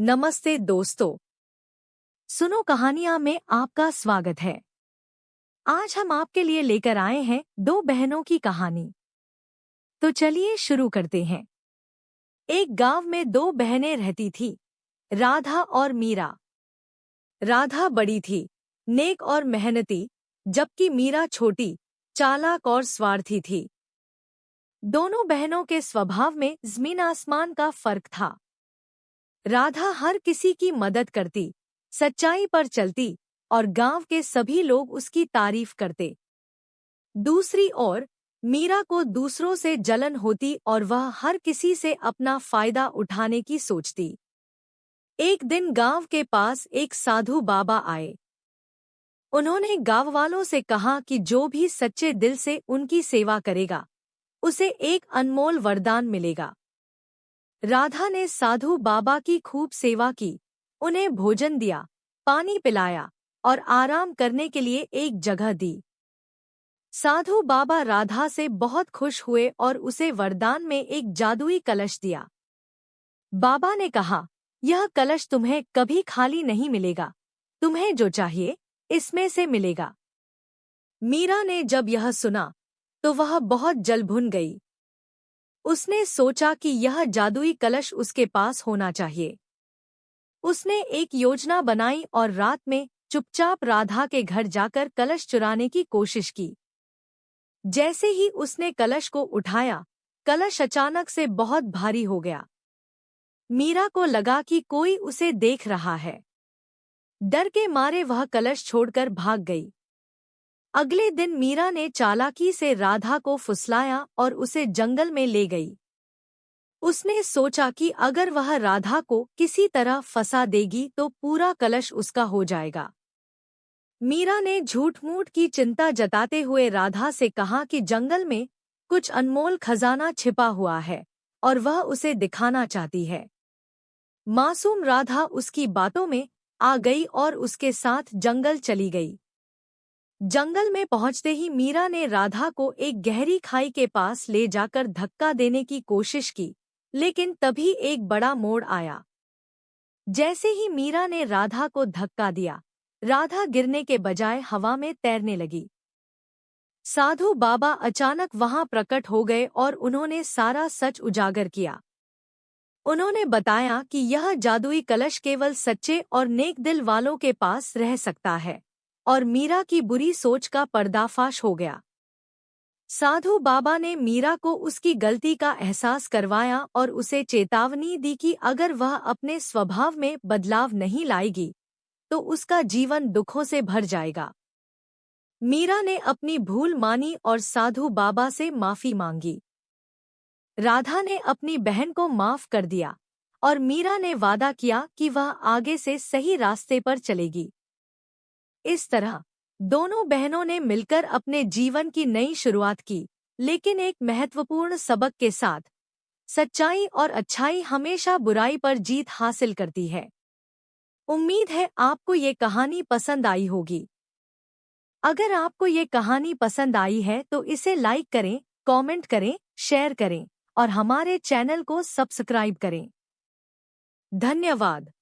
नमस्ते दोस्तों, सुनो कहानियां में आपका स्वागत है। आज हम आपके लिए लेकर आए हैं दो बहनों की कहानी। तो चलिए शुरू करते हैं। एक गांव में दो बहनें रहती थी, राधा और मीरा। राधा बड़ी थी, नेक और मेहनती, जबकि मीरा छोटी, चालाक और स्वार्थी थी। दोनों बहनों के स्वभाव में जमीन आसमान का फर्क था। राधा हर किसी की मदद करती, सच्चाई पर चलती और गांव के सभी लोग उसकी तारीफ करते। दूसरी ओर मीरा को दूसरों से जलन होती और वह हर किसी से अपना फायदा उठाने की सोचती। एक दिन गांव के पास एक साधु बाबा आए। उन्होंने गांव वालों से कहा कि जो भी सच्चे दिल से उनकी सेवा करेगा, उसे एक अनमोल वरदान मिलेगा। राधा ने साधु बाबा की खूब सेवा की, उन्हें भोजन दिया, पानी पिलाया और आराम करने के लिए एक जगह दी। साधु बाबा राधा से बहुत खुश हुए और उसे वरदान में एक जादुई कलश दिया। बाबा ने कहा, यह कलश तुम्हें कभी खाली नहीं मिलेगा, तुम्हें जो चाहिए इसमें से मिलेगा। मीरा ने जब यह सुना तो वह बहुत जल भुन गई। उसने सोचा कि यह जादुई कलश उसके पास होना चाहिए। उसने एक योजना बनाई और रात में चुपचाप राधा के घर जाकर कलश चुराने की कोशिश की। जैसे ही उसने कलश को उठाया, कलश अचानक से बहुत भारी हो गया। मीरा को लगा कि कोई उसे देख रहा है। डर के मारे वह कलश छोड़कर भाग गई। अगले दिन मीरा ने चालाकी से राधा को फुसलाया और उसे जंगल में ले गई। उसने सोचा कि अगर वह राधा को किसी तरह फंसा देगी तो पूरा कलश उसका हो जाएगा। मीरा ने झूठ-मूठ की चिंता जताते हुए राधा से कहा कि जंगल में कुछ अनमोल खजाना छिपा हुआ है और वह उसे दिखाना चाहती है। मासूम राधा उसकी बातों में आ गई और उसके साथ जंगल चली गई। जंगल में पहुंचते ही मीरा ने राधा को एक गहरी खाई के पास ले जाकर धक्का देने की कोशिश की, लेकिन तभी एक बड़ा मोड़ आया। जैसे ही मीरा ने राधा को धक्का दिया, राधा गिरने के बजाय हवा में तैरने लगी। साधु बाबा अचानक वहां प्रकट हो गए और उन्होंने सारा सच उजागर किया। उन्होंने बताया कि यह जादुई कलश केवल सच्चे और नेक दिल वालों के पास रह सकता है, और मीरा की बुरी सोच का पर्दाफाश हो गया। साधु बाबा ने मीरा को उसकी गलती का एहसास करवाया और उसे चेतावनी दी कि अगर वह अपने स्वभाव में बदलाव नहीं लाएगी, तो उसका जीवन दुखों से भर जाएगा। मीरा ने अपनी भूल मानी और साधु बाबा से माफी मांगी। राधा ने अपनी बहन को माफ कर दिया और मीरा ने वादा किया कि वह आगे से सही रास्ते पर चलेगी। इस तरह दोनों बहनों ने मिलकर अपने जीवन की नई शुरुआत की, लेकिन एक महत्वपूर्ण सबक के साथ। सच्चाई और अच्छाई हमेशा बुराई पर जीत हासिल करती है। उम्मीद है आपको ये कहानी पसंद आई होगी। अगर आपको ये कहानी पसंद आई है तो इसे लाइक करें, कमेंट करें, शेयर करें और हमारे चैनल को सब्सक्राइब करें। धन्यवाद।